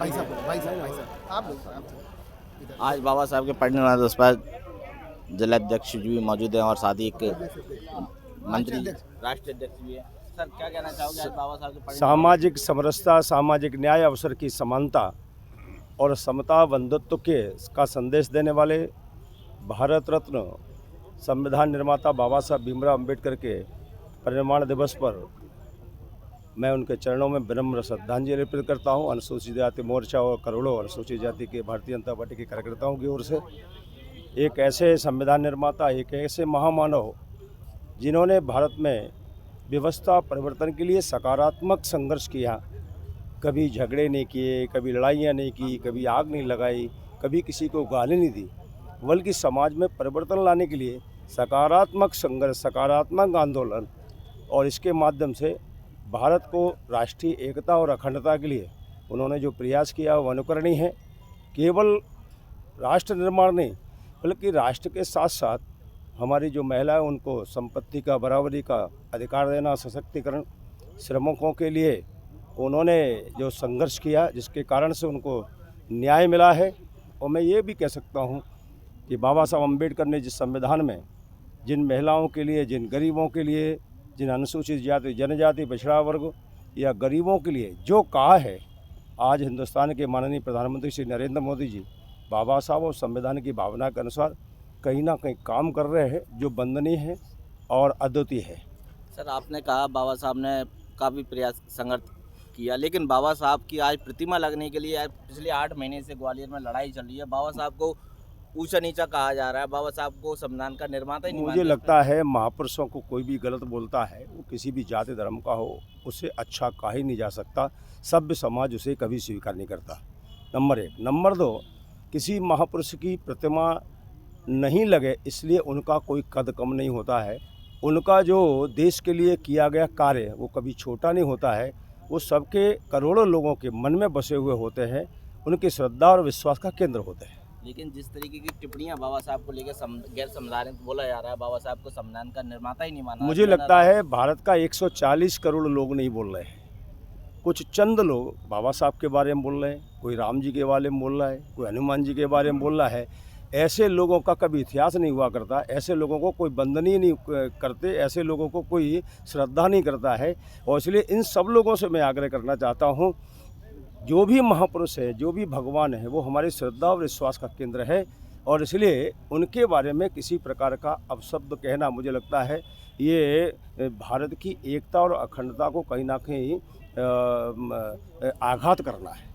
भाई साहब आप बोलो, आप इधर। आज बाबा साहब के पढ़ने वाले दिवस पर जिलाध्यक्ष जी भी मौजूद हैं और साथ ही एक मंत्री राष्ट्रीय अध्यक्ष भी है। सर क्या कहना चाहोगे आज बाबा साहब के पढ़ने सामाजिक समरसता, सामाजिक न्याय, अवसर की समानता और समता बंधुत्व के का संदेश देने वाले भारत रत्न संविधान निर्माता बाबा साहब भीमराव अंबेडकर के परिनिर्वाण दिवस पर मैं उनके चरणों में विनम्र श्रद्धांजलि अर्पित करता हूं। अनुसूचित जाति मोर्चा और करोड़ों अनुसूचित जाति के भारतीय जनता पार्टी के कार्यकर्ताओं की ओर से एक ऐसे संविधान निर्माता, एक ऐसे महामानव जिन्होंने भारत में व्यवस्था परिवर्तन के लिए सकारात्मक संघर्ष किया, कभी झगड़े नहीं किए, कभी लड़ाइयाँ नहीं की, कभी आग नहीं लगाई, कभी किसी को गाली नहीं दी, बल्कि समाज में परिवर्तन लाने के लिए सकारात्मक संघर्ष, सकारात्मक आंदोलन और इसके माध्यम से भारत को राष्ट्रीय एकता और अखंडता के लिए उन्होंने जो प्रयास किया वो अनुकरणीय है। केवल राष्ट्र निर्माण नहीं बल्कि राष्ट्र के साथ साथ हमारी जो महिलाएं उनको संपत्ति का बराबरी का अधिकार देना, सशक्तिकरण, श्रमिकों के लिए उन्होंने जो संघर्ष किया जिसके कारण से उनको न्याय मिला है। और मैं ये भी कह सकता हूँ कि बाबा साहब अम्बेडकर ने जिस संविधान में जिन महिलाओं के लिए, जिन गरीबों के लिए, जिन अनुसूचित जाति, जनजाति, पिछड़ा वर्ग या गरीबों के लिए जो कहा है, आज हिंदुस्तान के माननीय प्रधानमंत्री श्री नरेंद्र मोदी जी बाबा साहब और संविधान की भावना के अनुसार कहीं ना कहीं काम कर रहे हैं जो वंदनीय है और अद्वितीय है। सर आपने कहा बाबा साहब ने काफ़ी प्रयास संघर्ष किया, लेकिन बाबा साहब की आज प्रतिमा लगने के लिए आज पिछले 8 महीने से ग्वालियर में लड़ाई चल रही है। बाबा साहब को ऊंचा नीचा कहा जा रहा है, बाबा साहब को संविधान का निर्माता ही नहीं मुझे मानते। लगता है महापुरुषों को कोई भी गलत बोलता है, वो किसी भी जाति धर्म का हो, उसे अच्छा कहा ही नहीं जा सकता। सभ्य समाज उसे कभी स्वीकार नहीं करता, नंबर 1। नंबर 2, किसी महापुरुष की प्रतिमा नहीं लगे इसलिए उनका कोई कद कम नहीं होता है। उनका जो देश के लिए किया गया कार्य वो कभी छोटा नहीं होता है। वो सबके करोड़ों लोगों के मन में बसे हुए होते हैं, उनकी श्रद्धा और विश्वास का केंद्र होते हैं। लेकिन जिस तरीके की टिप्पणियां बाबा साहब को लेकर गैर संवैधानिक बोला जा रहा है, बाबा साहब को संविधान का निर्माता ही नहीं माना। मुझे लगता है भारत का 140 करोड़ लोग नहीं बोल रहे हैं, कुछ चंद लोग बाबा साहब के बारे में बोल रहे हैं, कोई राम जी के बारे में बोल रहा है, कोई हनुमान जी के बारे में बोल रहा है। ऐसे लोगों का कभी इतिहास नहीं हुआ करता, ऐसे लोगों को कोई वंदनीय नहीं करते, ऐसे लोगों को कोई श्रद्धा नहीं करता है। और इसलिए इन सब लोगों से मैं आग्रह करना चाहता हूँ, जो भी महापुरुष है, जो भी भगवान है, वो हमारी श्रद्धा और विश्वास का केंद्र है। और इसलिए उनके बारे में किसी प्रकार का अपशब्द कहना मुझे लगता है ये भारत की एकता और अखंडता को कहीं ना कहीं आघात करना है।